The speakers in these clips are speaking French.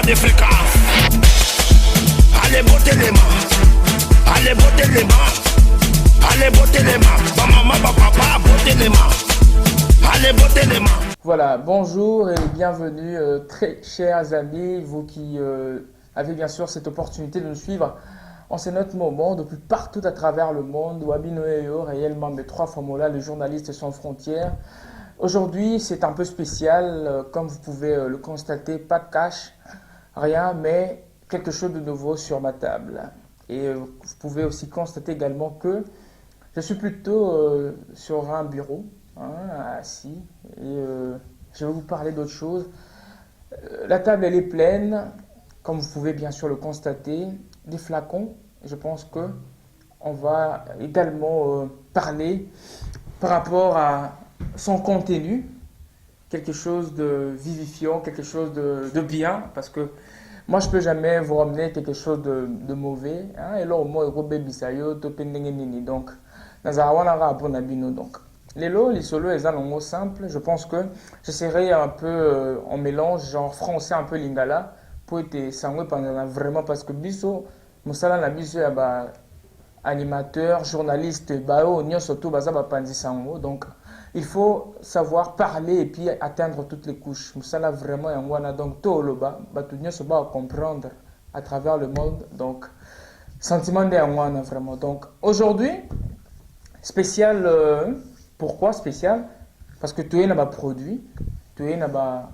pas de fréquence. Allez botter les mains, allez botter les mains, allez botter les mains. Ma maman, ma papa, botter les mains, allez botter les mains. Voilà, bonjour et bienvenue très chers amis, vous qui avez bien sûr cette opportunité de nous suivre en ce notre moment depuis partout à travers le monde. Wabinoyo, réellement mes trois formulas, les journalistes sans frontières. Aujourd'hui, c'est un peu spécial, comme vous pouvez le constater, pas de cash, rien, mais quelque chose de nouveau sur ma table. Et vous pouvez aussi constater également que je suis plutôt sur un bureau, assis, et je vais vous parler d'autre chose. La table, elle est pleine, comme vous pouvez bien sûr le constater, des flacons. Je pense que on va également parler par rapport à son contenu, quelque chose de vivifiant, quelque chose de bien, parce que moi je peux jamais vous ramener quelque chose de mauvais. Et là au moins donc donc les lots, les solos, les mots simples. Je pense que j'essaierai un peu en mélange, genre français un peu lingala, pour être sangwe pendant vraiment parce que biso, musala na biso ya ba animateur, journaliste, bao, nyo surtout baza ba pandi sango. Donc il faut savoir parler et puis atteindre toutes les couches. Musala vraiment yangwana donc to loba, batu nyo so ba comprendre à travers le monde. Donc sentiment de yangwana vraiment. Donc aujourd'hui spécial. Pourquoi spécial? Parce que tu es un produit, tu es un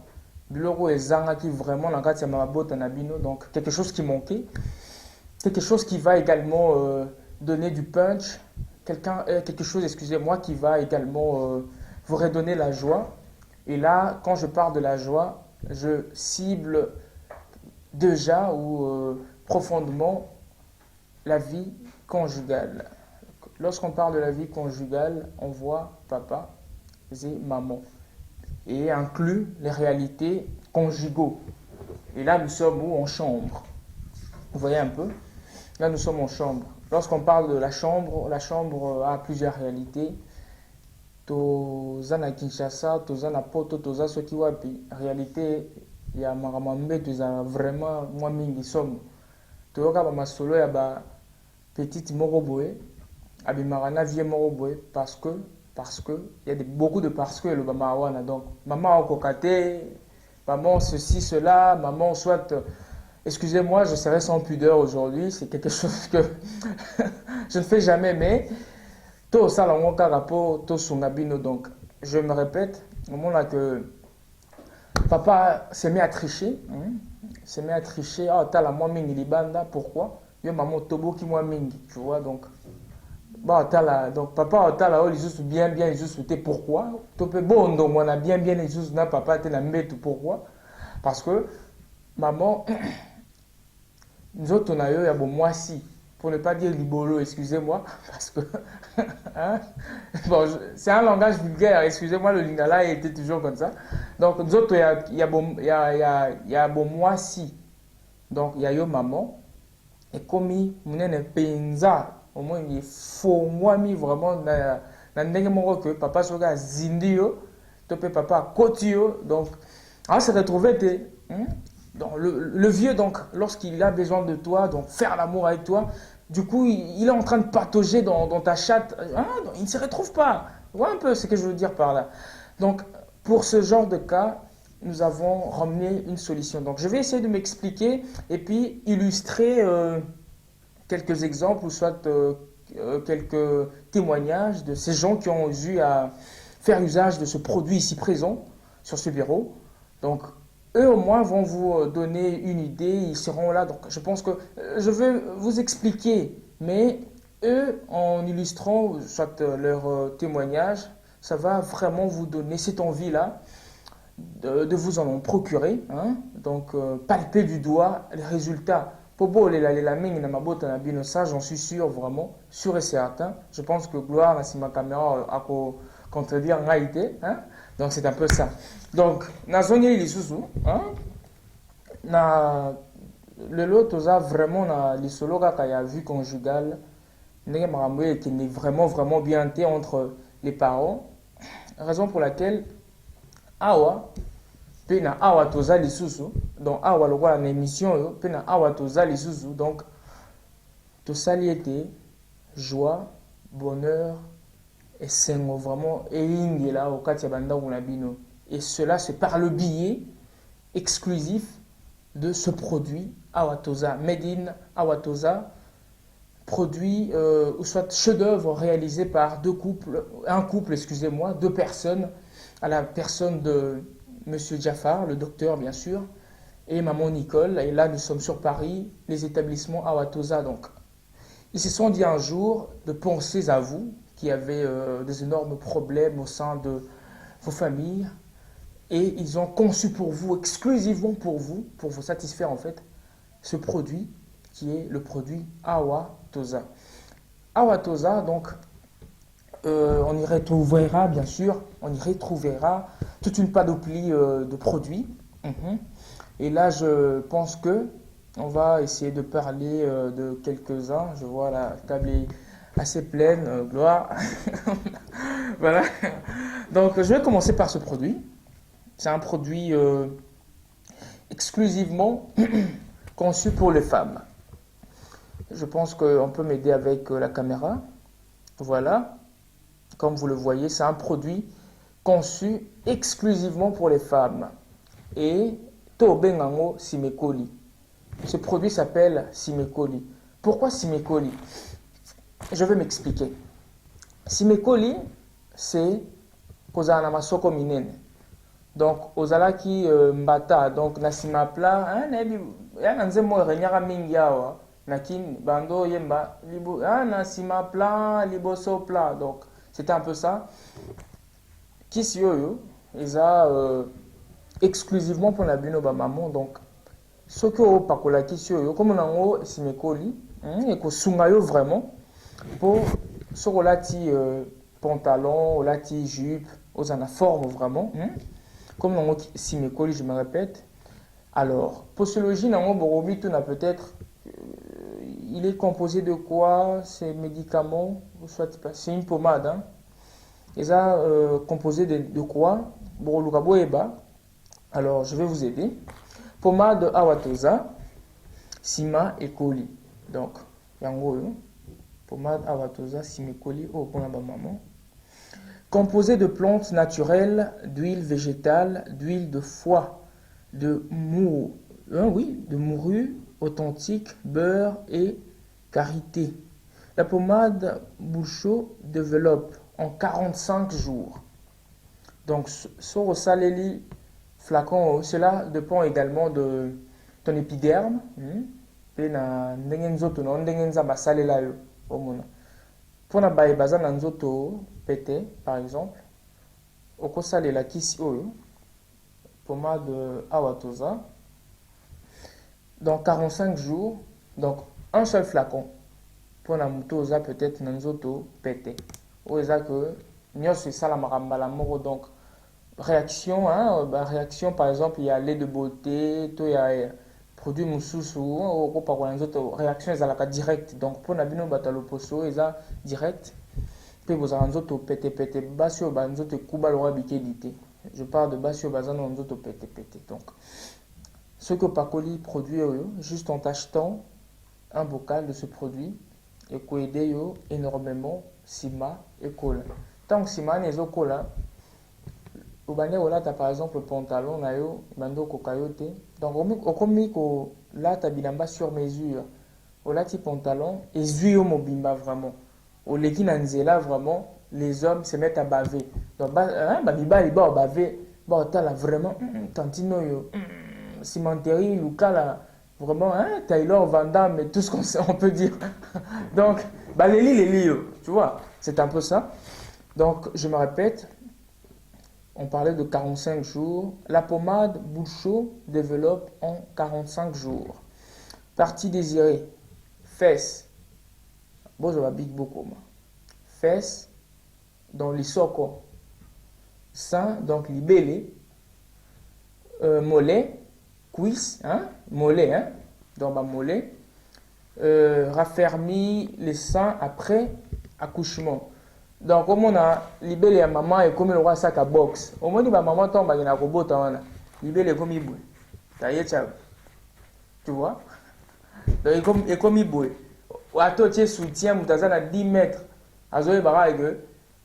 bureau et zanga qui vraiment dans le ma botte en abino, donc quelque chose qui manquait, quelque chose qui va également donner du punch, quelque chose, excusez-moi, qui va également vous redonner la joie. Et là, quand je parle de la joie, je cible déjà ou profondément la vie conjugale. Lorsqu'on parle de la vie conjugale, on voit papa et maman et inclut les réalités conjugaux. Et là, nous sommes où? En chambre. Vous voyez un peu? Là, nous sommes en chambre. Lorsqu'on parle de la chambre a plusieurs réalités. Toza na Kinshasa, toza na Poto, toza soki wapi. Réalité, il y a maramambe, toza vraiment moi mingi somme. Toyoka ba masolo ya ba petite moroboé. Abimarana vie moroboé parce que il y a beaucoup de parce que le bamawana donc maman kokate, maman ceci cela, maman soit excusez-moi, je serai sans pudeur aujourd'hui, c'est quelque chose que je ne fais jamais, mais tout ça là rapport tout sungabino. Donc je me répète au moment là que papa s'est mis à tricher, s'est mis à tricher. Ah t'as la moi mingi libanda, pourquoi yo maman tobo qui moi mingi, tu vois. Donc donc papa otala o lisusu bien lisusu te pourquoi to pe bon donc on a bien lisusu na papa te na mbetu pourquoi parce que maman nous autres on a eu ya bon moi si pour ne pas dire libolo, excusez-moi parce que hein? Bon c'est un langage vulgaire, excusez-moi, le lingala était toujours comme ça. Donc nous autres il y a bon moi si, donc il y a yo maman et comme munene penza au moins il faut moi mi vraiment na ndenge moko que papa soka zindio to pe papa kotio. Donc on se retrouver donc le vieux, donc lorsqu'il a besoin de toi, donc faire l'amour avec toi, du coup il est en train de patauger dans ta chatte, il ne se retrouve pas. Voilà un peu ce que je veux dire par là. Donc pour ce genre de cas, nous avons ramené une solution. Donc je vais essayer de m'expliquer et puis illustrer quelques exemples ou soit quelques témoignages de ces gens qui ont eu à faire usage de ce produit ici présent sur ce bureau. Donc eux au moins vont vous donner une idée, ils seront là. Donc je pense que je vais vous expliquer, mais eux en illustrant soit leur témoignage, ça va vraiment vous donner cette envie-là de vous en procurer, donc palper du doigt les résultats. Pobo la mingi na mabota na bino, ça j'en suis sûr, vraiment sûr et certain. Je pense que gloire na si ma caméra a contredire ngaïté, donc c'est un peu ça. Donc na zone lisusu, na le lot toza vraiment na lisolo kaka ya vie conjugale, ndenge makambo qui est vraiment bien entre les parents, raison pour laquelle awa pe na awa toza lisusu donc awa lokola na émission oyo pe na awa toza lisusu donc tosali ete joie bonheur esengo vraiment eyingela okati ya bandako na bino et cela c'est par le biais exclusif de ce produit Awatosa made in Awatosa, produit ou soit chef-d'œuvre réalisé par un couple, excusez-moi, deux personnes, à la personne de Monsieur Jafar, le docteur bien sûr, et maman Nicole. Et là, nous sommes sur Paris, les établissements Awatosa. Donc, ils se sont dit un jour de penser à vous qui avez des énormes problèmes au sein de vos familles. Et ils ont conçu pour vous, exclusivement pour vous satisfaire en fait, ce produit qui est le produit Awatosa. Awatosa, donc, on y retrouvera bien sûr, toute une panoplie de produits. Et là, je pense que on va essayer de parler de quelques-uns. Je vois la table est assez pleine, gloire. Voilà. Donc, je vais commencer par ce produit. C'est un produit exclusivement conçu pour les femmes. Je pense qu'on peut m'aider avec la caméra. Voilà. Comme vous le voyez, c'est un produit conçu exclusivement pour les femmes. Et Tobengango Simekoli. Ce produit s'appelle Simekoli. Pourquoi Simekoli? Je vais m'expliquer. Simekoli, c'est Kozana Masoko Minene. Donc, ozalaki mbata, donc nasima pla, ya nanzemo renyara mingi awa, nakin bando yemba, nasima pla, liboso pla. Donc, c'était un peu ça. Kisi yoyo, ils a exclusivement pour la bino ba maman. Donc, ce que o pakola kisi yoyo, comme on a ngo simekoli, et ko sungayo vraiment, pour ce rolati pantalon, rolati jupe, aux en forme vraiment. Comme dans mon simekoli, je me répète. Alors, posologie, dans mon borobi, tout n'a peut-être. Il est composé de quoi? Ces médicaments, c'est une pommade. Hein? Et ça, composé de quoi? Borolukaboeba. Alors, je vais vous aider. Pommade Awatosa, Sima et Koli. Donc, yango, pommade Awatosa, Simekoli, oh, pour la maman. Composé de plantes naturelles, d'huile végétale, d'huile de foie, de morue authentique, beurre et karité. La pommade Bouchot développe en 45 jours. Donc, sur saleli flacon, cela dépend également de ton épiderme. Pour na baye baza na nzoto pété par exemple okosale la kisi oyo pommade Awatosa dans 45 jours, donc un seul flacon pour na mutoza peut-être na nzoto pété oza que nyos sala marambala moko. Donc réaction réaction par exemple il y a lait de beauté, to ya produit mususu au par exemple réaction ezalaka direct. Donc pour nabino batalo poso eza direct pe bozala nzoto pété basio banzoto kuba lora bikedité. Je parle de basio bazano nzoto pété. Donc ce que Pakoli produit juste en achetant un bocal de ce produit et ko aider yo énormément sima et cola. Tant que sima nezo cola obane olata par exemple pantalon na yo bando kokayote. Donc okomi ko lata bilamba sur mesure olati pantalon et zuyo mobimba vraiment oleki na nzela vraiment les hommes se mettent à baver. Donc babibali ba baver ba otala vraiment tantino yo cimenterie lukala vraiment Taylor Van Damme et tout ce qu'on peut dire. Donc baleli yo, tu vois, c'est un peu ça. Donc je me répète. On parlait de 45 jours. La pommade Bouchot développe en 45 jours. Partie désirée. Fesses. Bon, je m'habille beaucoup. Fesses. Dans l'isoko. Sein, donc libellé. Mollet. Cuisse. Mollet. Dans ma mollet. Raffermi les seins après accouchement. Donc, comme on a libellé à maman et comme le roi sac à box, au moins, maman tombe à la robot. libele comme boy. Tu vois? Donc et comme boy. Wato tu soutien mutaza na 10 mètres. Azoye que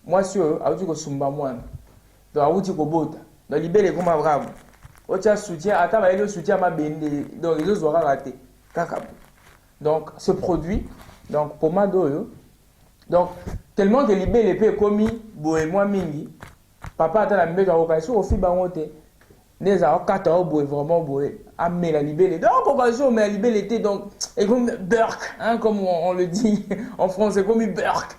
moi sûr, auti ko sumba mwana. Donc auti ko bota. Donc libele comme bravo. Otia soutien ata ba ele soutien ma bende. Donc ils ont raté. Kaka. Donc ce produit donc pommade oyo. Donc tellement que libele pe komi boy moi mingi. Papa ata la mbeka okaiso ofi bangote. Neza okata oboy vraiment boy. Amener la libelle. Donc, occasion, mais la libelle était donc, et comme Burk, hein, comme on le dit en français, comme Burk.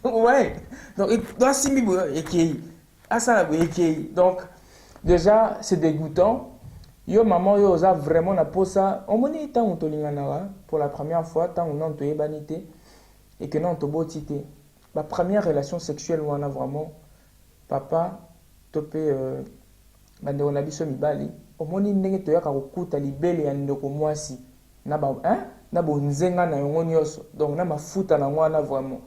Ouais. Donc, il doit s'y mettre, et qui ah ça, et qui donc, déjà, c'est dégoûtant. Yo, maman, yo, osa vraiment la pose ça. On m'a dit, tant on te pour la première fois, tant on te banité, et que non, on te botité. La première relation sexuelle où on a vraiment, papa, topé, bande on a biso mibali. Omoni ndenge toyaka kokuta libele ya ndeko mwasi na ba na bonzenga na yango nyonso donc na mafuta na ngwana vraiment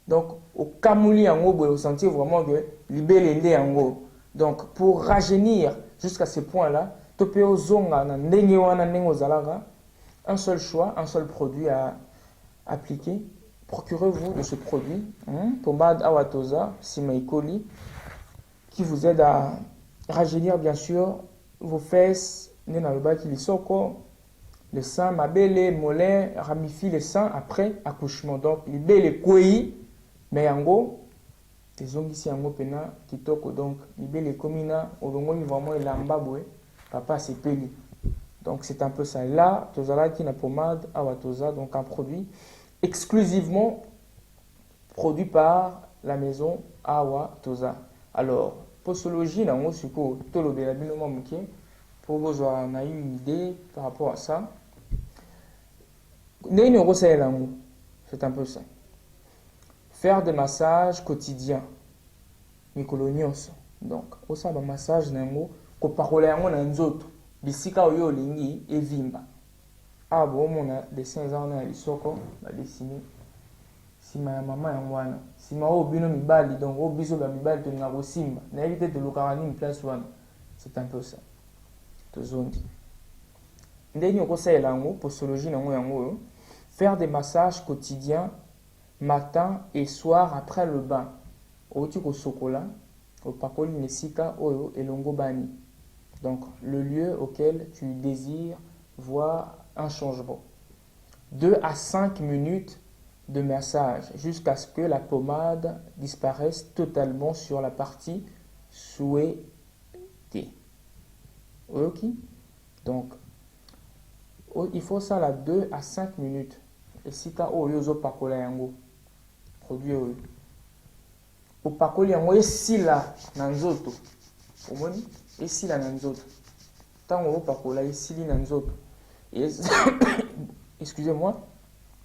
donc au kamuli yango boye au sentir vraiment que libele nde yango donc pour rajeunir jusqu'à ce point là to pe ozonga na ndenge wana ndenge ozalaka un seul choix un seul produit à appliquer procurez-vous de ce produit pommade awatoza simaikoli qui vous aide à rajeunir bien sûr vos fesses, le sein, mabele, mollet, ramifie le sein après accouchement. Donc, libele koi, mais yango, tes ongles ici yango pena, kitoko donc, libele komina, olongo vraiment elamba boy, papa c'est peli. Donc, c'est un peu ça. Là, tozala qui na pommade, awatoza, donc un produit exclusivement produit par la maison Awatoza. Alors, posologie, nango suko, tolo de la binomo muke, pour vous on a eu une idée par rapport à ça. C'est un peu ça. Faire des massages quotidiens. Mikolonios. Donc, au sein d'un massage, nango, ko parole yango na nzoto. Bisika oyo lingi et vimba. Ah bon, on a dessin ans na lisoko, ba dessiner. Si ma maman yangwana, si ma obino mibali donc obiso ba mibali to nga simba, na éviter de lokarani une place wana. C'est un peu ça. Tozondi. Ndeni okosela yango posologie nango yango faire des massages quotidiens matin et soir après le bain. Oti ko sokola, au pakoli nesika oyo elongo bani. Donc le lieu auquel tu désires voir un changement. 2 à 5 minutes de massage jusqu'à ce que la pommade disparaisse totalement sur la partie souhaitée. Ok? Donc, il faut ça là 2 à 5 minutes. Et si tu as oyozo pakola yango, produit oyo. Au pakoli yango esi la nanzoto. Omoni? Esi la nanzoto. Tango pakola esi li nanzoto. Et excusez-moi,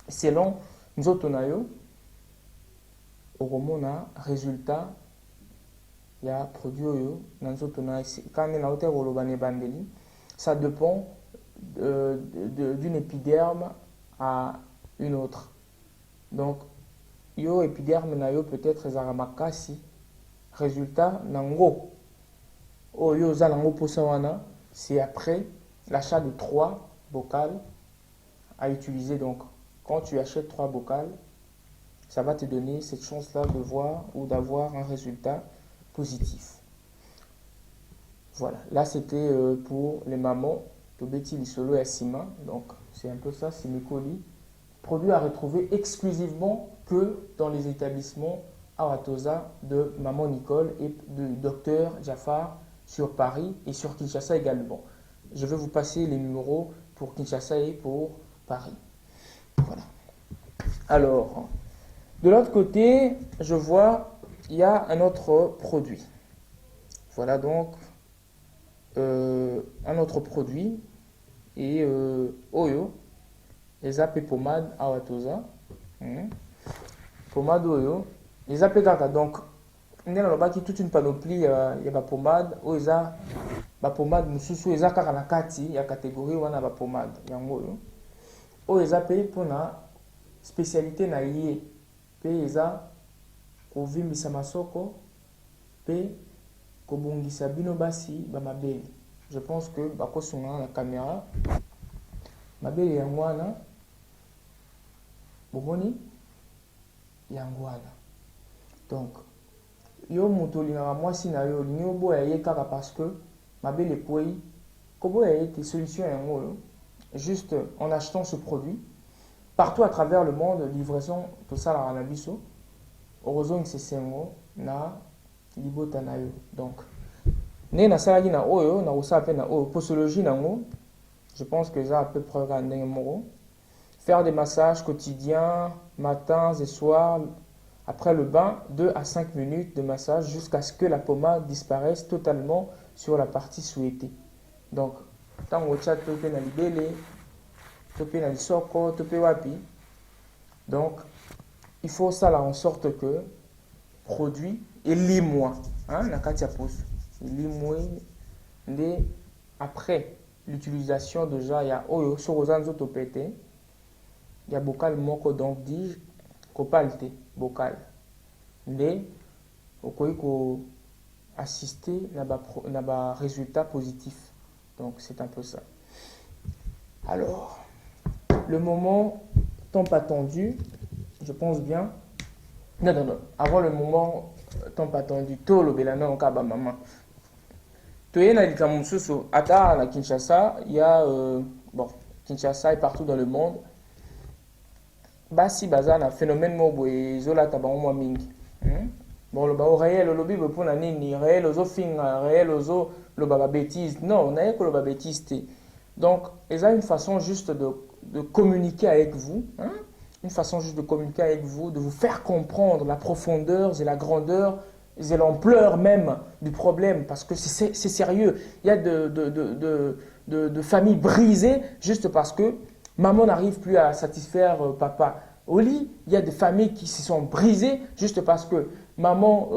selon nzoto na yo okomona résultat ya produit oyo na nzoto na quand na hauteur oloba ne bandeli ça dépend d'une épiderme à une autre. Donc yo épiderme na yo peut-être ezaka makasi résultat nango oyo za nango posa wana c'est après l'achat de 3 bocales à utiliser. Donc quand tu achètes 3 bocales, ça va te donner cette chance-là de voir ou d'avoir un résultat positif. Voilà, là c'était pour les mamans de Betty Lissolo et Asima. Donc c'est un peu ça, c'est mes colis. Produit à retrouver exclusivement que dans les établissements Awatoza de Maman Nicole et de Dr Jafar sur Paris et sur Kinshasa également. Je vais vous passer les numéros pour Kinshasa et pour Paris. Voilà. Alors, de l'autre côté, je vois, il y a un autre produit. Voilà donc un autre produit. Et Oyo, les AP pommades Awatoza. Pommade Oyo. Les AP Kaka. Donc, il y a toute une panoplie. Il y a la pommade. Oyo, la pommade Mususu. Il y a la catégorie où on a la pommade. Il y a Oyo. Oyo, les AP pour la spécialité na lié. Pe eza kovimbisa masoko pe kobongisa bino basi ba mabeli. je pense que bakosunga la caméra mabele yango wana bomoni yango wana. Donc yo moto olingaka mwasi na yo olingi oboya ye kaka parce que mabele ekwei koboya ye te solution yango oyo juste en achetant ce produit partout à travers le monde. Livraison tosalaka na biso okozongisa esengo na libota na yo. Donc ne nasalaki na oyo nakosala mpe na oyo posologie nango je pense que ça à peu près kaka ndenge moko. Faire des massages quotidiens matins et soirs après le bain, 2 à 5 minutes de massage jusqu'à ce que la pommade disparaisse totalement sur la partie souhaitée. Donc tant que tu as topé na libele topé na lisoko topé wapi. Donc il faut ça là en sorte que produit elimwa na kati ya poso elimwe nde après l'utilisation déjà ya oyo sokoza nzoto pete ya bocal moko donc dis kopalte bocal nde okoki ko assister na ba résultat positif. Donc c'est un peu ça. Alors le moment tant attendu, je pense bien. Non. Avant le moment tant attendu, tout le belano kaba maman. Toye na likambo mosusu ata na Kinshasa, il y a Kinshasa et partout dans le monde. Basi baza na phénomène mo boye zola tabango mwa mingi. Bon le ba réel le lobi pour na nini réel ozo finga réel ozo le baba bêtise. Non, na yeko le baba bêtise te. Donc, ils ont une façon juste de communiquer avec vous, une façon juste de communiquer avec vous, de vous faire comprendre la profondeur et la grandeur et l'ampleur même du problème, parce que c'est sérieux. Il y a de familles brisées juste parce que maman n'arrive plus à satisfaire papa. Au lit, il y a des familles qui se sont brisées juste parce que maman,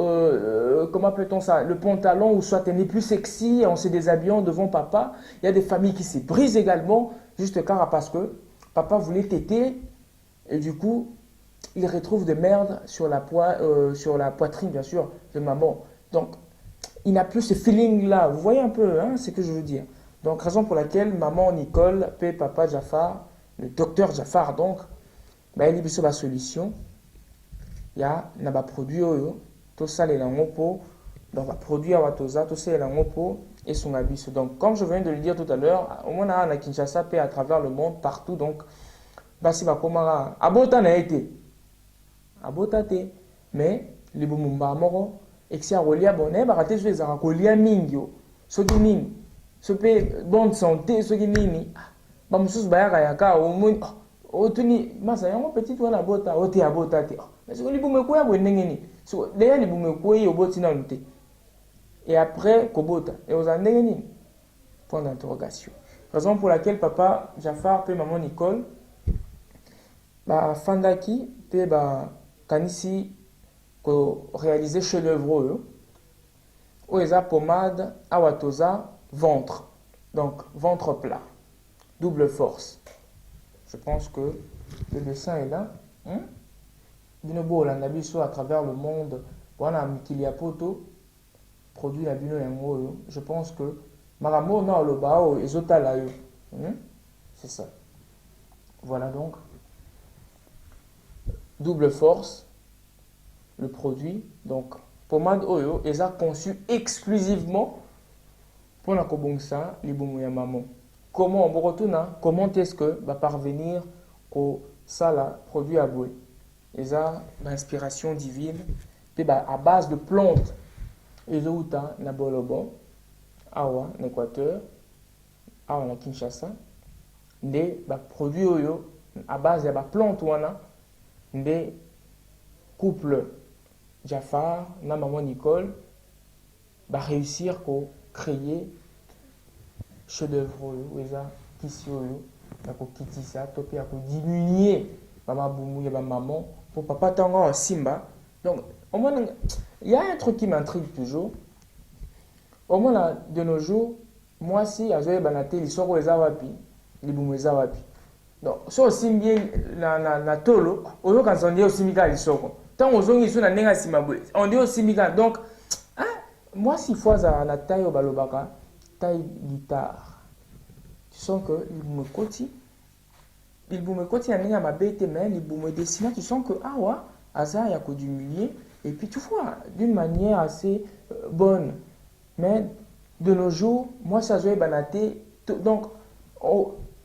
comment appelle-t-on ça, le pantalon ou soit elle n'est plus sexy, on se déshabillant devant papa. Il y a des familles qui se brisent également juste car parce que papa voulait téter et du coup il retrouve des merdes sur la poitrine bien sûr de maman. Donc il n'a plus ce feeling là. Vous voyez un peu ce que je veux dire. Donc raison pour laquelle maman Nicole paie papa Jafar, le docteur Jafar donc, il y a une solution. Il y a un produit tout ça les langopo donc un produit à watoza tout ça les langopo et son abysse. Donc comme je viens de le dire tout à l'heure, au moins à Kinshasa et à travers le monde partout. Donc basi bakomara abota na été abotate mais les bomumba moro exia rolia bonne baraté je les a rolia mingio soki nini sope bonne santé soki nini ba mususu bayaka yaka au moins otuni masa yango petit wana bota oti abota te mais ce que libume ko ya bwenenge ni so déjà libume ko yi oboti na nte et après kobota et aux ndenge ni point d'interrogation. Raison pour laquelle papa Jafar et maman Nicole ba fandaki pe ba kanisi ko réaliser chef-d'œuvre ou eza pommade awatoza ventre, donc ventre plat, double force. Je pense que le dessin est là. Binobo la nabiso à travers le monde wana mikili poto produit la bino yango. Je pense que maramo na lo bao ezota la yo. C'est ça. Voilà donc double force le produit donc pommade oyo eza conçu exclusivement pour la kobongsa libumu ya maman. Comment on retourne, comment est-ce que va parvenir au sala produit à boué? Eza l'inspiration divine à base de plantes. Ezouta na Bolobo, awa na Équateur, awa na Kinshasa, nde ba produit oyo à base de plantes wana nde couple Jafar na maman Nicole va réussir à créer chef-d'œuvre oyo eza kisi oyo na ko kitisa to pe ko diminuer mama bumu ya ba maman pour papa tango simba. Donc au moins il y a un truc qui m'intrigue toujours. Au moins là, de nos jours, moi si azoye banate lisoko eza wapi libumu eza wapi. Donc so simbi na tolo oyo kan sonde osimika lisoko. Tant ozongi so na nenga simabwe on dit osimika. Donc moi si fois na taille au balobaka taille guitare. Tu sens que il me côté à ma bête, mais il me dessine. Tu sens que ah ouais, Asa y a que du milieu. Et puis tu vois, d'une manière assez bonne. Mais de nos jours, moi ça joue banaté. Donc,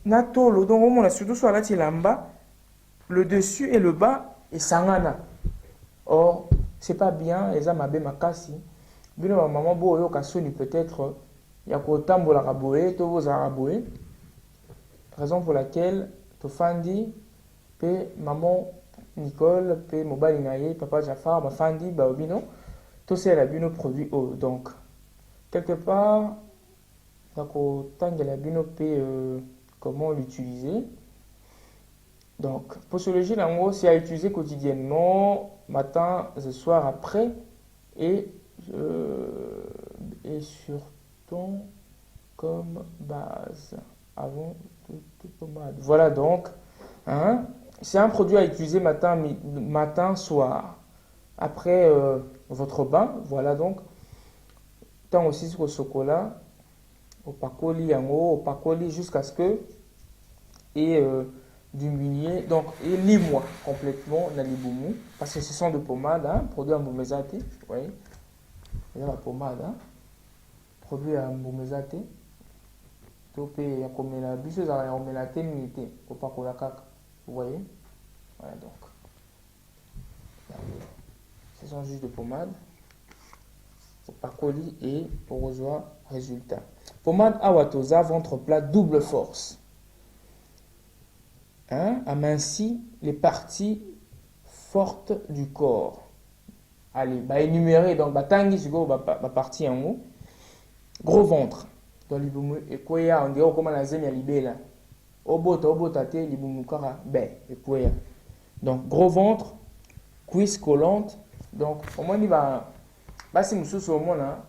natolo, donc on a surtout sur la tilamba, le dessus et le bas et sangana. Or, c'est pas bien, les âmes abé makasi. Bino ma maman bo yo kasoni peut-être ya ko tambola raboé, to vos araboé. Raison pour laquelle tofandi pe maman Nicole pe mobali naye papa Jafar ma fandi ba bino to c'est la bino produit haut. Donc quelque part ya ko tangela bino pe comment l'utiliser. Donc posologie en gros c'est à utiliser quotidiennement, matin, ce soir, après et surtout comme base avant toute pommade. Voilà donc, hein, c'est un produit à utiliser matin, soir, après votre bain. Voilà donc, tant aussi sur le chocolat, au pacoli en haut, au pacoli jusqu'à ce que et diminuer donc et lis-moi complètement dans les boumous parce que ce sont de pommades, hein, produits en boumezate, vous voyez. Il y a la pommade, hein? Produit à Mbumezate. Topé, il y a comme la bise, il y a comme la téminité. Au paco la caca. Vous voyez? Voilà donc. Ce sont juste de pommade. Au pacoli et au rejoint résultat. Pommade Awatosa, ventre plat, double force. Hein? Amincit les parties fortes du corps. Allez, bah énumérer donc batangi sugo ba partie en haut. Gros ventre. Dans libumu et quoi on dirait comment la zone ya libela. Obota te libumu kara be et quoi. Donc gros ventre, cuisse collante. Donc au moins il va si mususu au moins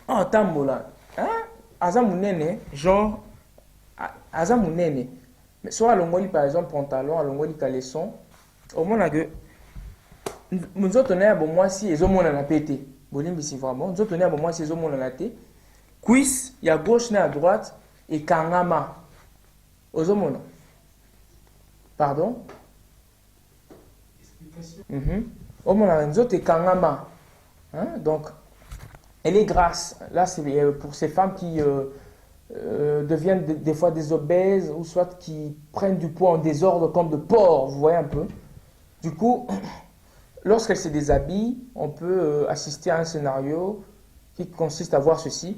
en tambola. Hein? Aza munene genre aza munene. Mais soit à l'ongoli par exemple pantalon, à l'ongoli caleçon, au moins que nous autres à bon moi si ils ont mon la pété. Bolimbi si vraiment nous autres à bon moi si ils ont mon la té. Cuisse, il y a gauche et à droite et kangama. Aux hommes. Pardon? Explication. Au moins nous autres et kangama. Hein? Donc elle est grasse. Là c'est pour ces femmes qui deviennent des fois des obèses ou soit qui prennent du poids en désordre comme de porc, vous voyez un peu. Du coup, lorsqu'elle se déshabille, on peut assister à un scénario qui consiste à voir ceci.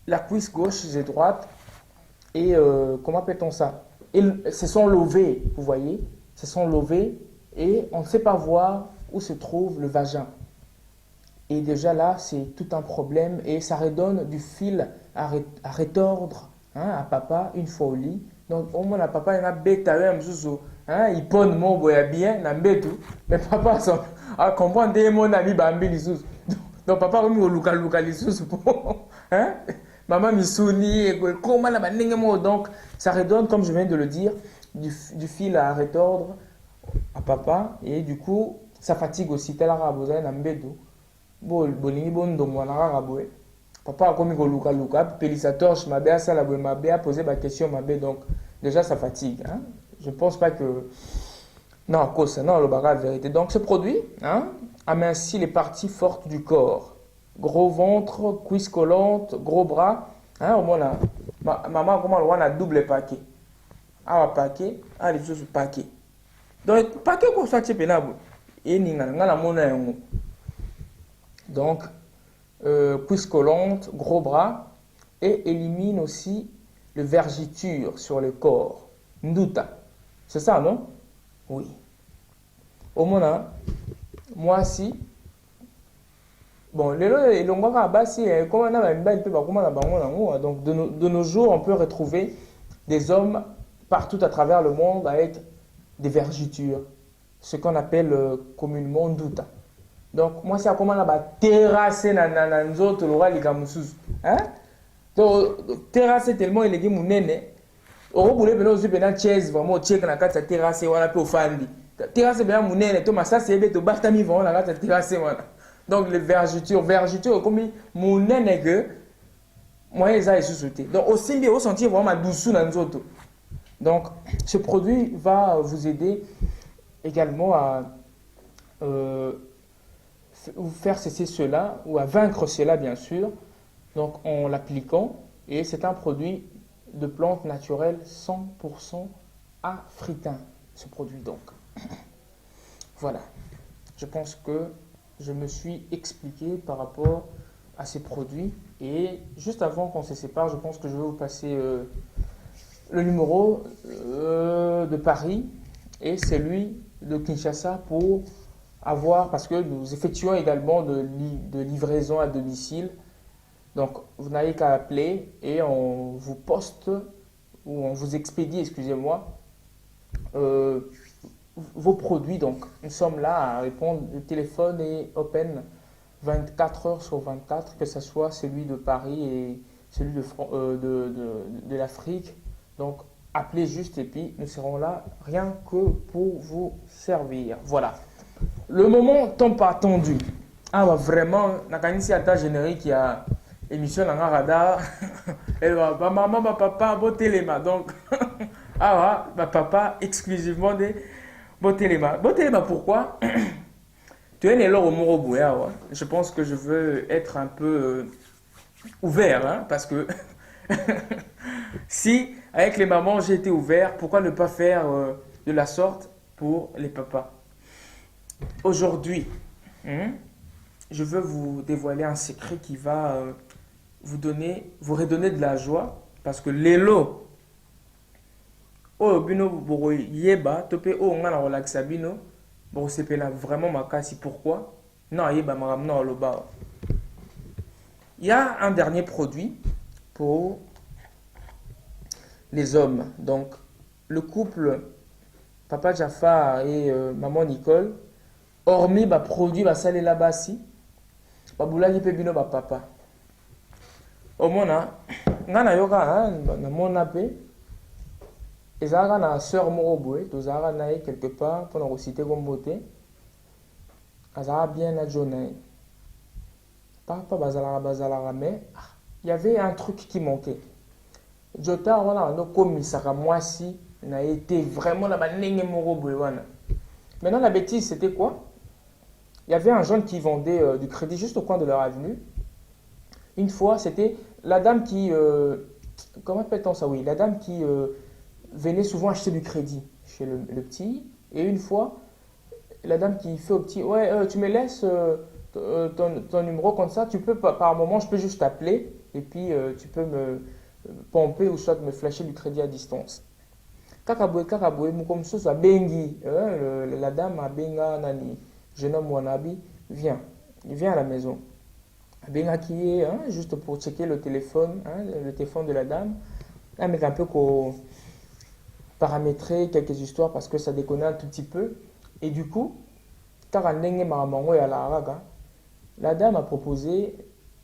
La cuisse gauche et droite et comment appelle-t-on ça? Et se sont levés, vous voyez, se sont levés et on ne sait pas voir où se trouve le vagin. Et déjà là, c'est tout un problème et ça redonne du fil à retordre, hein, à papa une fois au lit. Donc au moins la papa il a bêta hein, il pone mon boya bien na mbetu mais papa ça a comprendre des mon ami bambi lisous. Donc papa comme au luka lisous pour hein maman misuni et comment la bandenge mo donc ça redonne comme je viens de le dire du fil à retordre à papa et du coup ça fatigue aussi tel araboza na mbetu. Bolingi bondo mwana raboué. Papa a commis luka pelisa torche mabe à ça la mabe a posé ma question mabe donc déjà ça fatigue, hein. Je pense pas que non cause non le bagarre vérité. Donc ce produit, hein, amincit les parties fortes du corps. Gros ventre, cuisse collante, gros bras, hein, au moins là. Maman comment on a double paquet. Ah paquet, ah les choses paquet. Donc paquet comme ça tu peux là et ni ngala mona yango. Donc, cuisse collante, gros bras, et élimine aussi le vergiture sur le corps. Nduta. C'est ça, non? Oui. Au moins, moi si. Bon, les longues bassi, comme on a une belle peu, donc de nos jours, on peut retrouver des hommes partout à travers le monde avec des vergitures. Ce qu'on appelle communément nduta. Donc, moi, c'est comment on a terrassé dans nous autres, hein? Donc, terrassé tellement il est dit, mon nene. Au bout de la chaise, vraiment, check la carte, terrassé, voilà, peu fandi. Terrassé, bien, mon nene, Thomas, ça, c'est bien, tu bats ta mi, voilà, la carte, terrassé, voilà. Donc, les vergitures, comme mon nene, que moyen est sous-sauté. Donc, aussi bien, vous sentir vraiment douceur dans autres. Donc, ce produit va vous aider également à vous faire cesser cela ou à vaincre cela, bien sûr. Donc, en l'appliquant. Et c'est un produit de plantes naturelles 100% africain, ce produit donc. Voilà. Je pense que je me suis expliqué par rapport à ces produits. Et juste avant qu'on se sépare, je pense que je vais vous passer le numéro de Paris et celui de Kinshasa pour avoir, parce que nous effectuons également de livraison à domicile. Donc, vous n'avez qu'à appeler et on vous poste ou on vous expédie, excusez-moi, vos produits. Donc, nous sommes là à répondre. Le téléphone est open 24 heures sur 24, que ce soit celui de Paris et celui de l'Afrique. Donc, appelez juste et puis nous serons là rien que pour vous servir. Voilà. Le moment tant pas attendu. Ah, bah, vraiment, Nakanisi Ata générique, il y a émission dans un radar. Elle va, bah, maman, ma papa, beau téléma. Donc, ah, ma papa, exclusivement des beau téléma. Beau téléma, pourquoi? Tu es né là au Morobouya. Je pense que je veux être un peu ouvert, hein, parce que si avec les mamans j'ai été ouvert, pourquoi ne pas faire de la sorte pour les papas? Aujourd'hui, je veux vous dévoiler un secret qui va vous redonner de la joie, parce que l'élo, oh bino boro yeba topé oh on a la relaxa bino bon c'est là vraiment makasi. Pourquoi? Non yeba maram non loba. Il y a un dernier produit pour les hommes. Donc le couple Papa Jafar et maman Nicole, hormis bah produit bah salé là-bas si bah boulagi pe bino bah papa. Au mona ngana yoka na mona pe ezalaka na sœur moko boye tozalaka na ye quelque part mpona kosite kombo te azalaka bien na jo na ye papa bazalaka mais il y avait un truc qui manquait. Jota wana nokomisaka mwasi na ye te vraiment na bandenge moko boye wana. Maintenant la bêtise c'était quoi? Il y avait un jeune qui vendait du crédit juste au coin de leur avenue. Une fois c'était la dame qui comment appelle-t-on ça? Oui, la dame qui venait souvent acheter du crédit chez le petit. Et une fois, la dame qui fait au petit, ouais, tu me laisses ton numéro comme ça, tu peux par moment, je peux juste t'appeler et puis tu peux me pomper ou soit me flasher du crédit à distance. Kakaboué, comme ça, bengi, la dame a benga nani, jeune homme wanabi, viens à la maison. Benga qui est, juste pour checker le téléphone de la dame, mais un peu qu'on paramétrer quelques histoires parce que ça déconne un tout petit peu. Et du coup, la dame a proposé,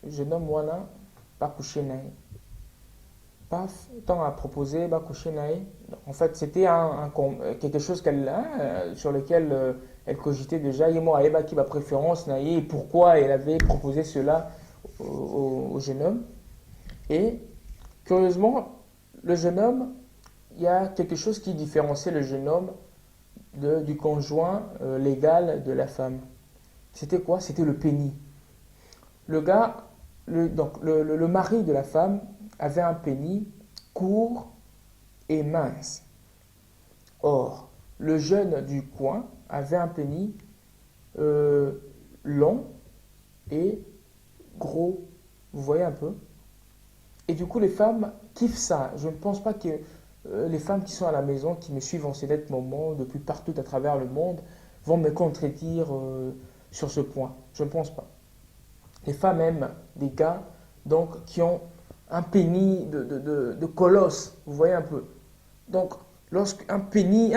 jeune homme wana, pas coucher naï. Paf, tant a proposé, pas coucher naï. En fait, c'était quelque chose sur lequel elle cogitait déjà. Et moi, elle qui ma préférence naï et pourquoi elle avait proposé cela au jeune homme. Et curieusement, le jeune homme, il y a quelque chose qui différenciait le jeune homme du conjoint légal de la femme. C'était quoi? C'était le pénis. Le gars, le mari de la femme avait un pénis court et mince. Or, le jeune du coin avait un pénis long et gros. Vous voyez un peu? Et du coup, les femmes kiffent ça. Je ne pense pas que les femmes qui sont à la maison, qui me suivent en ces net moments, depuis partout à travers le monde, vont me contredire sur ce point. Je ne pense pas. Les femmes aiment des gars donc, qui ont un pénis de colosse. Vous voyez un peu? Donc, lorsqu'un pénis,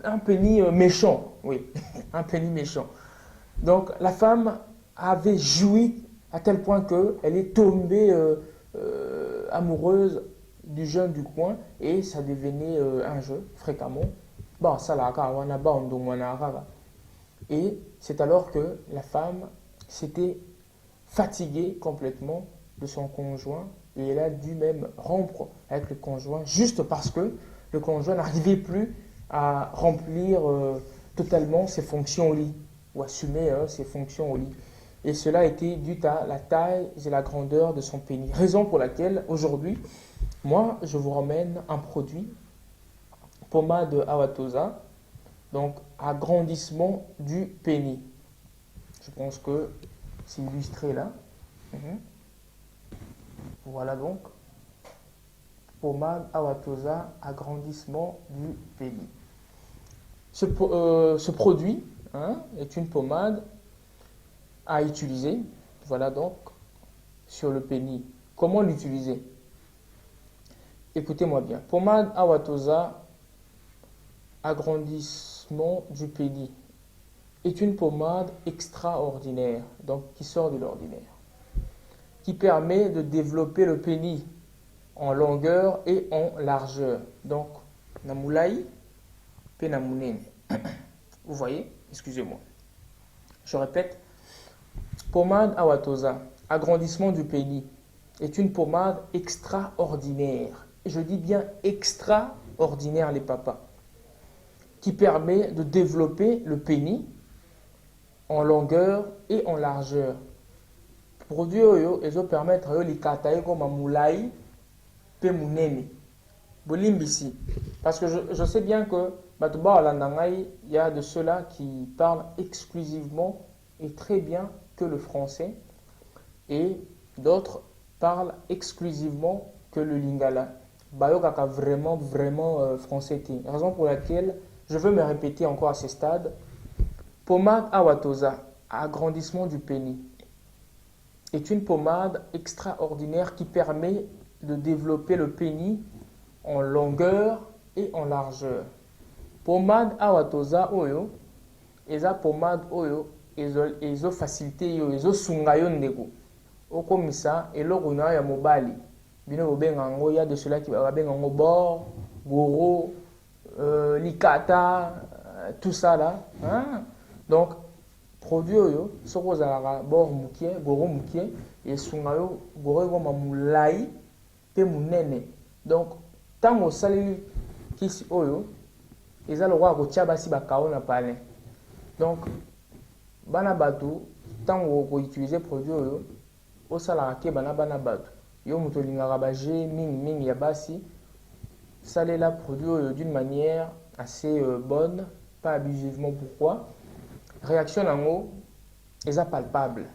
un pénis méchant, oui, un pénis méchant. Donc, la femme avait joui à tel point qu'elle est tombée amoureuse du jeune du coin et ça devenait un jeu fréquemment. Bon, ça là, et c'est alors que la femme s'était fatiguée complètement de son conjoint et elle a dû même rompre avec le conjoint juste parce que le conjoint n'arrivait plus à remplir totalement ses fonctions au lit ou assumer ses fonctions au lit. Et cela a été dû à la taille et la grandeur de son pénis. Raison pour laquelle aujourd'hui, moi, je vous ramène un produit, pommade Awatosa, donc agrandissement du pénis. Je pense que c'est illustré là. Voilà donc, pommade Awatosa, agrandissement du pénis. Ce produit est une pommade à utiliser, voilà donc, sur le pénis. Comment l'utiliser? Écoutez-moi bien. Pommade Awatosa, agrandissement du pénis, est une pommade extraordinaire, donc qui sort de l'ordinaire, qui permet de développer le pénis en longueur et en largeur. Donc, namoulaï, penamounene. Vous voyez? Excusez-moi. Je répète. Pommade Awatosa, agrandissement du pénis, est une pommade extraordinaire. Et je dis bien extraordinaire, les papas, qui permet de développer le pénis en longueur et en largeur. Produit oyo ezo permettre yo likata eko mamulai pe munene. Bolimbisi. Parce que je sais bien que Batuba Olandangai, il y a de ceux-là qui parlent exclusivement et très bien que le français et d'autres parlent exclusivement que le lingala. Bayokaka vraiment français. Raison pour laquelle je veux me répéter encore à ce stade. Pommade Awatosa, agrandissement du pénis, est une pommade extraordinaire qui permet de développer le pénis en longueur et en largeur. Pommade Awatosa oyo, eza pommade oyo, ezo facilité yo, ezo sunga yo ndeko. Okomisa eloko na ya mobali. Bino bobenga ngo, ya de ceux-là qui babenga ngo bord, goro, likata, tout ça là. Hein? Donc, produit oyo, soko zalaka bord mukie, goro mukie, et sunga yo, goro yo mamulai, pe munene. Donc, tango saleli kisi oyo, eza le roi kotia basi bakao na palin. Donc, bana batu, tango ko utiliser produit oyo, osala ke bana batu. Yo muto lingaka ba je mingi ya basi, salela produit oyo d'une manière assez bonne, pas abusivement. Pourquoi? Réaction nango eza palpable.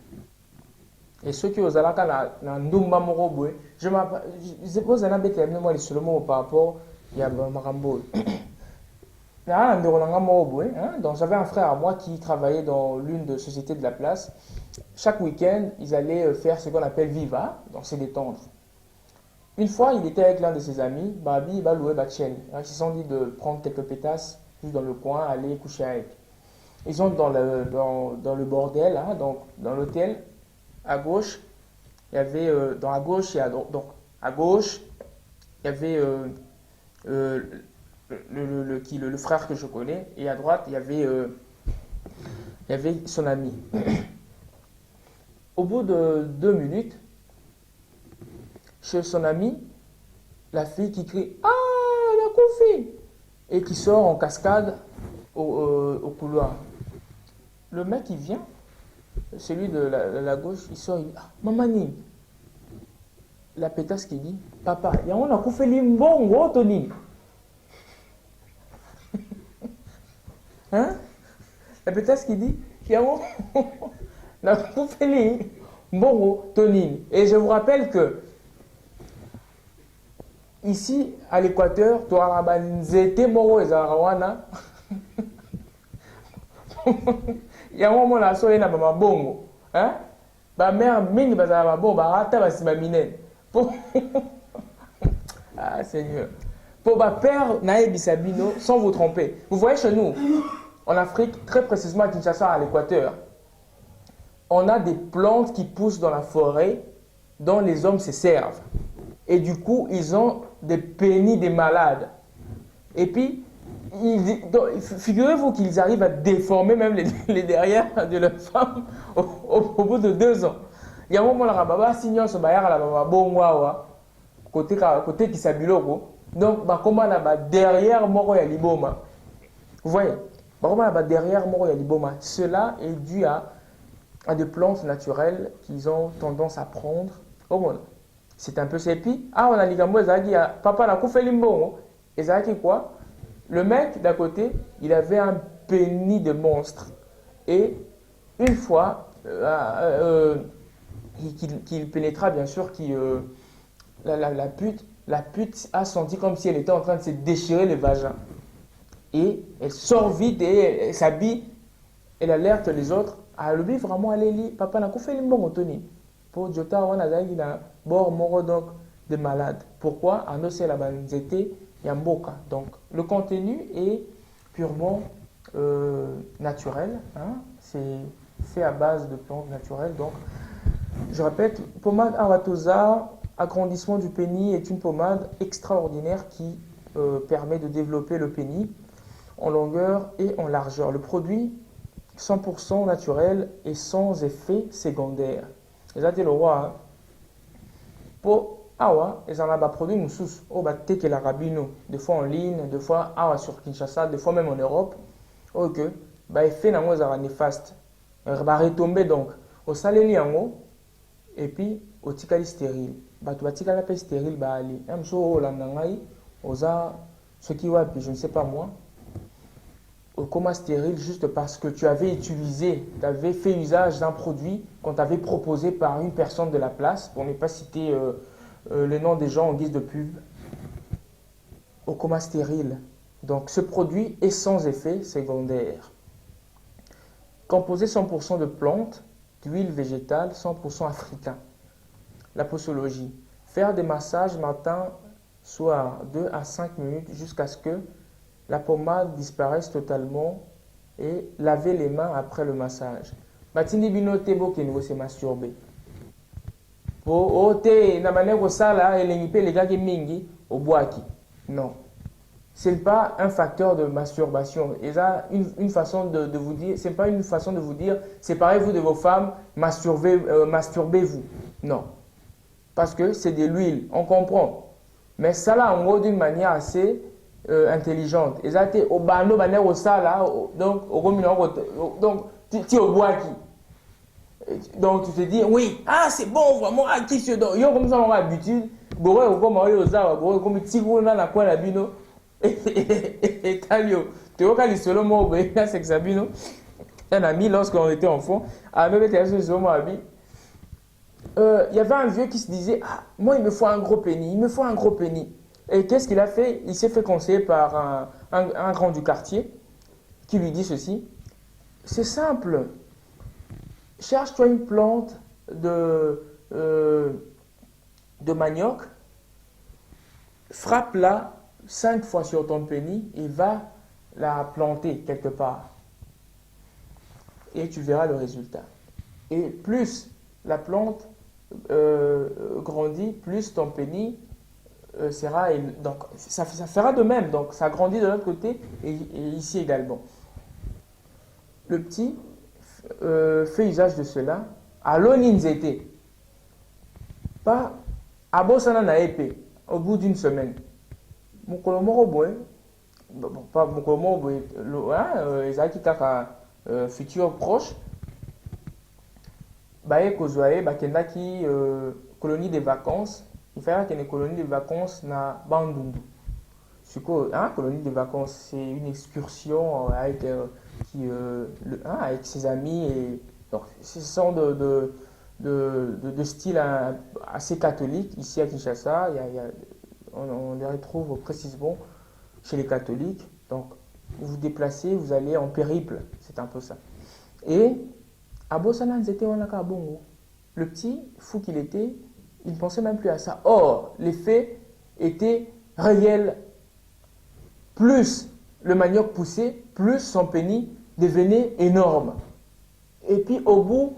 Et ceux qui osent aller na ndumba moko boy, je pose un abet moi les seulement par rapport il y a marambo. Donc j'avais un frère à moi qui travaillait dans l'une des sociétés de la place. Chaque week-end, ils allaient faire ce qu'on appelle Viva, donc c'est détendre. Une fois, il était avec l'un de ses amis, Babi, Baloué, Batchen. Ils se sont dit de prendre quelques pétasses juste dans le coin, aller coucher avec. Ils sont dans le bordel, hein, donc dans l'hôtel. À gauche, il y avait dans à gauche et à droite. Donc à gauche, il y avait le frère que je connais, et à droite, il y avait son ami. Au bout de 2 minutes, chez son ami, la fille qui crie « Ah, la confie !» et qui sort en cascade au couloir. Le mec, il vient, celui de la gauche, il sort, il dit « Ah, mamani !» La pétasse qui dit « Papa, il y a un confie limbongo, Tony !» Hein? La pétasse qui dit « Il y a un confie limbongo, Tony !» Et je vous rappelle que ici, à l'équateur, tu as un moro et zarawana. Il y a un moment là, il y a un bongo. Hein? Ma mère, ming, bazara bon, barata, basima minen. Ah, Seigneur. Pour ma père, nae bisabino, sans vous tromper. Vous voyez chez nous, en Afrique, très précisément à Kinshasa, à l'équateur, on a des plantes qui poussent dans la forêt dont les hommes se servent. Et du coup, ils ont des pénis des malades. Et puis, figurez-vous qu'ils arrivent à déformer même les derrière de leurs femmes au bout de 2 ans. Il y a un moment là, baba signor so bayaka la baba bongwawa côté qui sabiloko. Donc bah comment là derrière moko ya liboma. Vous voyez? Bah comment là derrière moko ya liboma. Cela est dû à des plantes naturelles qu'ils ont tendance à prendre. Oh bon. C'est un peu sépi. Ah, on a ligambo ezaki papa na koufeli mbongo. Ezaki quoi? Le mec d'à côté, il avait un pénis de monstre. Et une fois qu'il pénétra, bien sûr, la pute a senti comme si elle était en train de se déchirer le vagin. Et elle sort vite et elle s'habille. Elle alerte les autres. Ah, le bif vraiment allez papa n'a fait le Tony. Pour Jota, on a dit là, bord moro donc de malade. Pourquoi? En aussi la banzete yamboka. Donc le contenu est purement naturel. Hein? C'est fait à base de plantes naturelles. Donc je répète, pommade Aratosa, agrandissement du pénis, est une pommade extraordinaire qui permet de développer le pénis en longueur et en largeur. Le produit 100% naturel et sans effet secondaire. Et ça, c'est le roi. Pour awa, ils en ont des produits moussous. Au batte que la rabino, des fois en ligne, des fois awa sur Kinshasa, des fois même en Europe. Ok, bah effet n'a pas néfaste. Bah retomber donc au salé en et puis au tikali stérile. Bah tu vas tikali la stérile bah aller. Même chose au landangai, aux ce qui va puis je ne sais pas moi. Au coma stérile juste parce que tu avais utilisé, tu avais fait usage d'un produit qu'on t'avait proposé par une personne de la place, pour ne pas citer le nom des gens en guise de pub, au coma stérile. Donc ce produit est sans effet secondaire. Composé 100% de plantes, d'huile végétale, 100% africain. La posologie. Faire des massages matin, soir, 2 à 5 minutes jusqu'à ce que la pommade disparaisse totalement et laver les mains après le massage. Batindi bino tebo ke niveau se masturber. Po ote na maneko sala elengipe les gars mingi au boaki. Non. Ce n'est pas un facteur de masturbation. Et ça, une façon de vous dire, c'est pas une façon de vous dire, séparez-vous de vos femmes, masturbez-vous. Non. Parce que c'est de l'huile, on comprend. Mais ça là, en gros, d'une manière assez intelligente. Et ça, au bano, au sala, donc, tu au bois qui. Donc, tu te dis, oui, ah, c'est bon, vraiment, ah, qui se donne. Yo, comme ça, on a l'habitude. Gore, comme on est aux comme Tigou, dans la coin, la bino. Et Talio, tu vois, quand il se l'a dit, c'est que Sabino, un ami, lorsqu'on était enfant, à même été sur ce mot, il y avait un vieux qui se disait, ah, moi, il me faut un gros pénis, il me faut un gros pénis. Et qu'est-ce qu'il a fait? Il s'est fait conseiller par un grand du quartier qui lui dit ceci. C'est simple. Cherche-toi une plante de manioc, frappe-la 5 fois sur ton pénis et va la planter quelque part. Et tu verras le résultat. Et plus la plante grandit, plus ton pénis sera, donc ça fera de même, donc ça grandit de l'autre côté et ici également. Le petit fait usage de cela à l'oninzete, pas à Bossana na épée, au bout d'une semaine. Mokolo moko boy, bon pas mokolo moko boy, ezaki kaka futur proche, baye kozwaye bakendaki colonie de vacances. Il fallait qu'il y ait une colonie de vacances na Bandundu. Colonie de vacances, c'est une excursion avec ses amis. Et, donc, ce sont de style assez catholique. Ici à Kinshasa, on les retrouve précisément chez les catholiques. Donc, vous vous déplacez, vous allez en périple. C'est un peu ça. Et à Bossana, le petit fou qu'il était, il ne pensait même plus à ça. Or, l'effet était réel. Plus le manioc poussait, plus son pénis devenait énorme. Et puis, au bout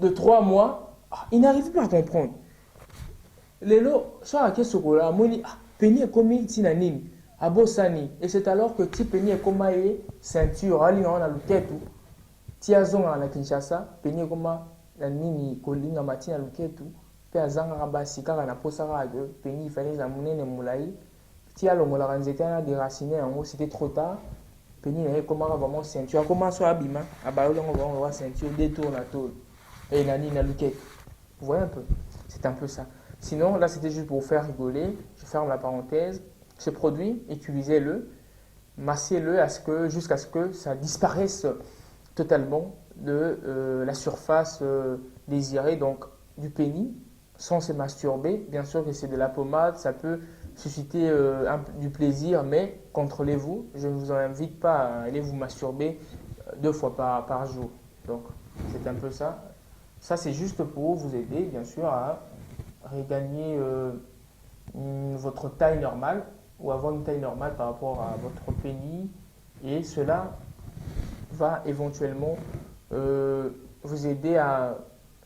de 3 mois, il n'arrive plus à comprendre. Les lots, soit à ce là, moi, il dit, pénis est comme tinanine, à Bossani. Et c'est alors que petit pénis est comme une ceinture, on a le tête, tiazon à la Kinshasa, pénis est comme la nini kolinga matina luketu pe azanga basi kaka na posaka que peni il fallait za munene mulai ti alongola nzete na déraciner yango c'était trop tard peni na komaka vraiment ceinture comment so abima abalongo vraiment wa ceinture détourne la tôle et la nini na luketu. Vous voyez un peu, c'est un peu ça. Sinon là c'était juste pour faire rigoler, je ferme la parenthèse. Ce produit, utilisez-le, massez-le jusqu'à ce que ça disparaisse totalement de la surface désirée, donc du pénis, sans se masturber. Bien sûr que c'est de la pommade, ça peut susciter du plaisir, mais contrôlez-vous. Je ne vous invite pas à aller vous masturber 2 fois par jour. Donc, c'est un peu ça. Ça, c'est juste pour vous aider, bien sûr, à regagner votre taille normale ou avoir une taille normale par rapport à votre pénis. Et cela va éventuellement vous aider à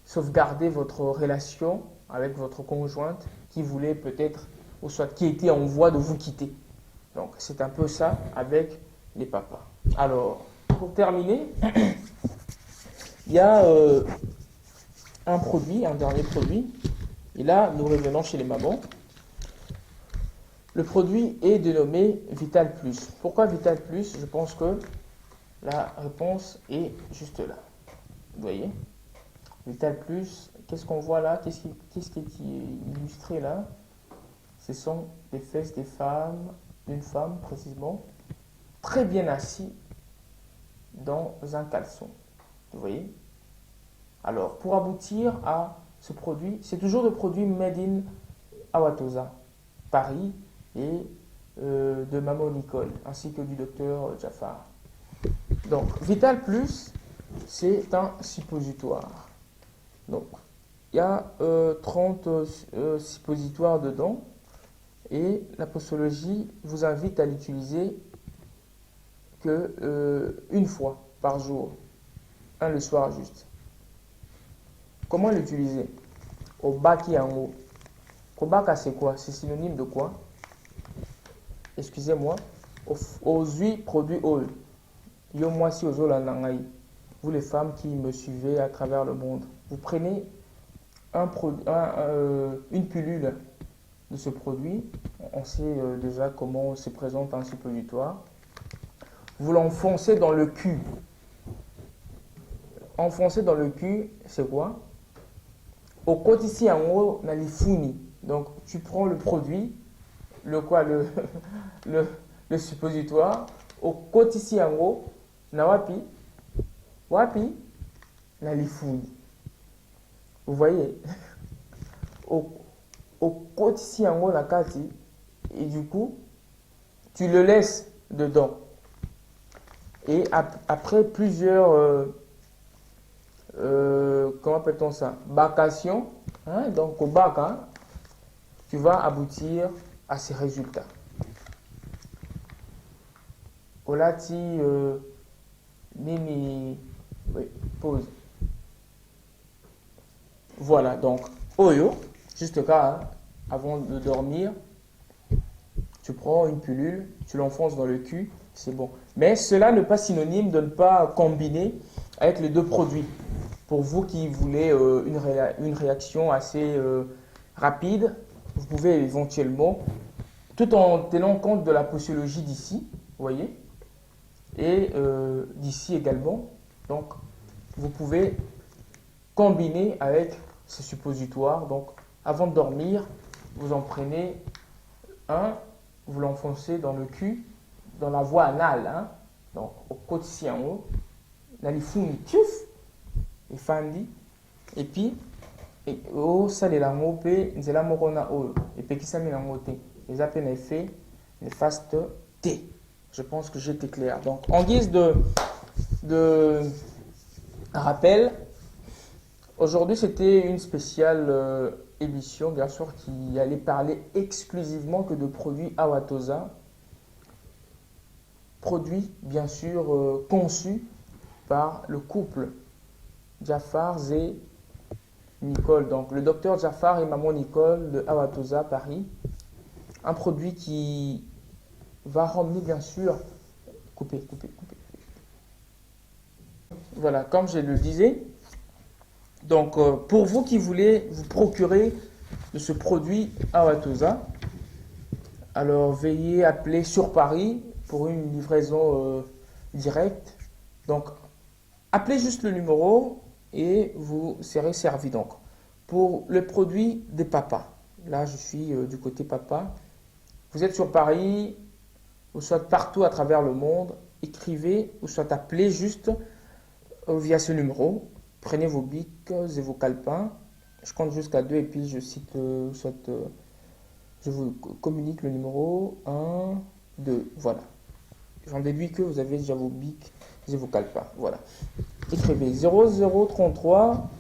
sauvegarder votre relation avec votre conjointe qui voulait peut-être, ou soit qui était en voie de vous quitter. Donc c'est un peu ça avec les papas. Alors, pour terminer, il y a un dernier produit, et là nous revenons chez les mamans. Le produit est dénommé Vital Plus. Pourquoi Vital Plus? Je pense que la réponse est juste là. Vous voyez, Vital Plus, qu'est-ce qu'on voit là? Qu'est-ce qui est illustré là? Ce sont les fesses d'une femme précisément, très bien assis dans un caleçon. Vous voyez? Alors, pour aboutir à ce produit, c'est toujours le produit Made in Awatosa, Paris, et de Maman Nicole, ainsi que du docteur Jaffar. Donc, Vital Plus, c'est un suppositoire. Donc, il y a 30 suppositoires dedans, et la posologie vous invite à l'utiliser une fois par jour, un le soir juste. Comment l'utiliser? Au baki en haut. Kobaka, c'est quoi? C'est synonyme de quoi? Excusez-moi, aux huit produits oil. Yo moi si aux olanangai. Vous les femmes qui me suivez à travers le monde, vous prenez une pilule de ce produit. On sait déjà comment se présente un suppositoire. Vous l'enfoncez dans le cul. Enfoncer dans le cul, c'est quoi? Au côté ici en haut, on a les founis. Donc tu prends le produit, le suppositoire, au côté ici en haut, na wapi, na lifuni. Vous voyez, au côté ici en haut, na kati, et du coup, tu le laisses dedans. Et après plusieurs, comment appelle-t-on ça, vacations, hein, donc au bac, hein, tu vas aboutir à ces résultats. Olati nini, oui, pause. Voilà, donc oyo, juste cas, hein, avant de dormir, tu prends une pilule, tu l'enfonces dans le cul, c'est bon. Mais cela n'est pas synonyme de ne pas combiner avec les deux produits. Pour vous qui voulez une réaction assez rapide, vous pouvez éventuellement, tout en tenant compte de la posologie d'ici, vous voyez, et d'ici également, donc vous pouvez combiner avec ce suppositoire. Donc avant de dormir, vous en prenez un, vous l'enfoncez dans le cul, dans la voie anale, hein, donc au côté ici en haut, nalifuni tchouf, et fandi, et puis au salelango pe nzela moko na oyo epekisami nango te eza pe na effet néfaste T. Je pense que j'étais clair. Donc en guise de rappel, aujourd'hui c'était une spéciale émission bien sûr qui allait parler exclusivement que de produits Awatosa, produits bien sûr conçus par le couple Jaffar et Nicole, donc le docteur Jaffar et maman Nicole de Awatosa, Paris. Un produit qui va ramener bien sûr... Coupez. Voilà, comme je le disais, Donc, pour vous qui voulez vous procurer de ce produit Awatosa, alors veuillez appeler sur Paris pour une livraison directe. Donc, appelez juste le numéro et vous serez servi. Donc, pour le produit des papas, là je suis du côté papa. Vous êtes sur Paris, ou soit partout à travers le monde, écrivez ou soit appelez juste via ce numéro. Prenez vos bics et vos calepins. Je compte jusqu'à 2 et puis je cite, je vous communique le numéro 1, 2. Voilà. J'en déduis que vous avez déjà vos bics et vos calepins. Voilà. Écrivez 0033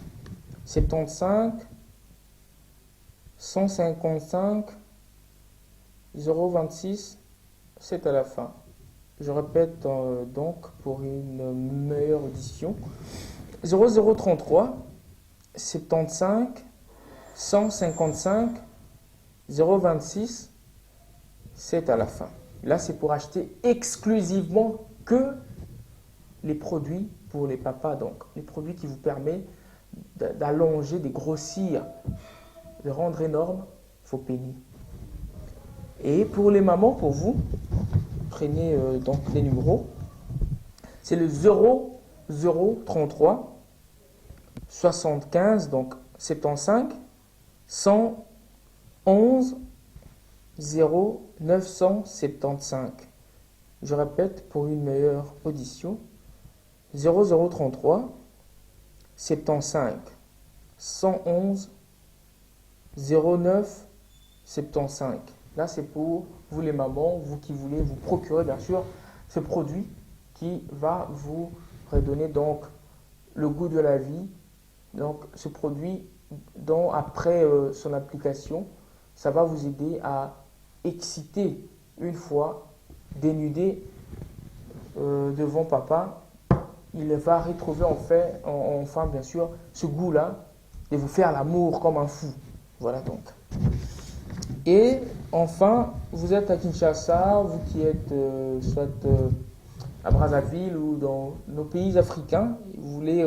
75 155 026 7 à la fin. Je répète donc pour une meilleure audition. 0033 75 155 026 7 à la fin. Là, c'est pour acheter exclusivement que les produits pour les papas. Donc, les produits qui vous permettent d'allonger, de grossir, de rendre énorme vos pénis. Et pour les mamans, pour vous, prenez donc les numéros. C'est le 0033 75, donc 75 111 0975. Je répète pour une meilleure audition. 0033 75 111 09 75. Là, c'est pour vous les mamans, vous qui voulez vous procurer bien sûr ce produit qui va vous redonner donc le goût de la vie. Donc, ce produit, dont après son application, ça va vous aider à exciter une fois dénudé devant papa. Il va retrouver enfin bien sûr ce goût-là de vous faire l'amour comme un fou. Voilà donc. Et enfin, vous êtes à Kinshasa, vous qui êtes soit à Brazzaville ou dans nos pays africains, vous voulez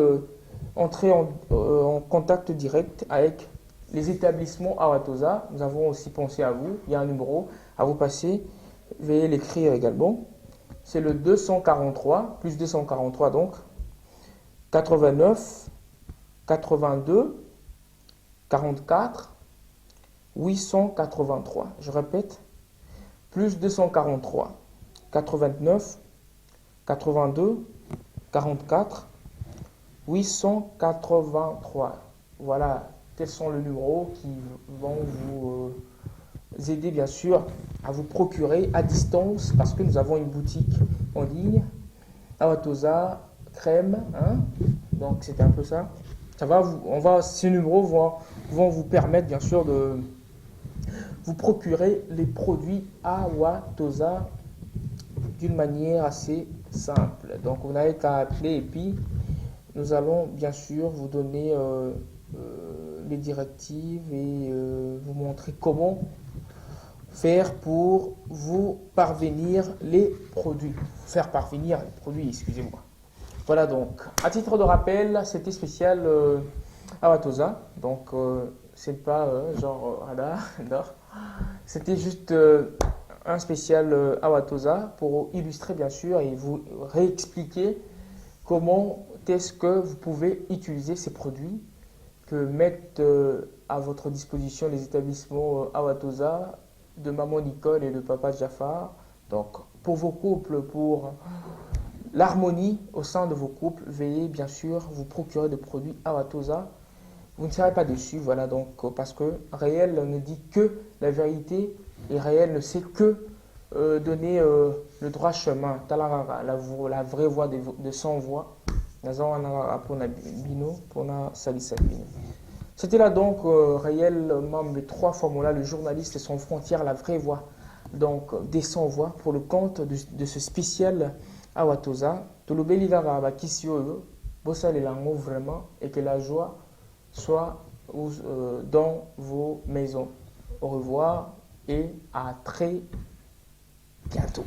entrer en contact direct avec les établissements Awatosa. Nous avons aussi pensé à vous. Il y a un numéro à vous passer. Veuillez l'écrire également. C'est le 243, plus 243 donc, 89, 82, 44, 883. Je répète, plus 243, 89, 82, 44, 883. Voilà, tels sont les numéros qui vont vous aider bien sûr à vous procurer à distance, parce que nous avons une boutique en ligne, Awatosa crème, hein? Donc c'est un peu ça. Ces numéros vont vous permettre bien sûr de vous procurer les produits Awatosa d'une manière assez simple. Donc vous n'avez qu'à appeler et puis nous allons bien sûr vous donner les directives et vous montrer comment faire pour vous parvenir les produits. Faire parvenir les produits, excusez-moi. Voilà donc, à titre de rappel, c'était spécial Awatosa. Donc, c'est pas genre, voilà, non. C'était juste un spécial Awatosa pour illustrer bien sûr et vous réexpliquer comment est-ce que vous pouvez utiliser ces produits que mettent à votre disposition les établissements Awatosa de maman Nicole et de papa Jafar. Donc, pour vos couples, pour l'harmonie au sein de vos couples, veuillez bien sûr vous procurer des produits Awatosa. Vous ne serez pas déçus, voilà donc, parce que Réel ne dit que la vérité et Réel ne sait que donner le droit chemin, la vraie voix de 100 voix. C'était là donc Réel, membre de 3 formulas, le journaliste sans frontières, la vraie voix, donc des 100 voix pour le compte de ce spécial Awatosa. Tolobeli Lara Kisio, Bossa les langues vraiment, et que la joie soit dans vos maisons. Au revoir et à très bientôt.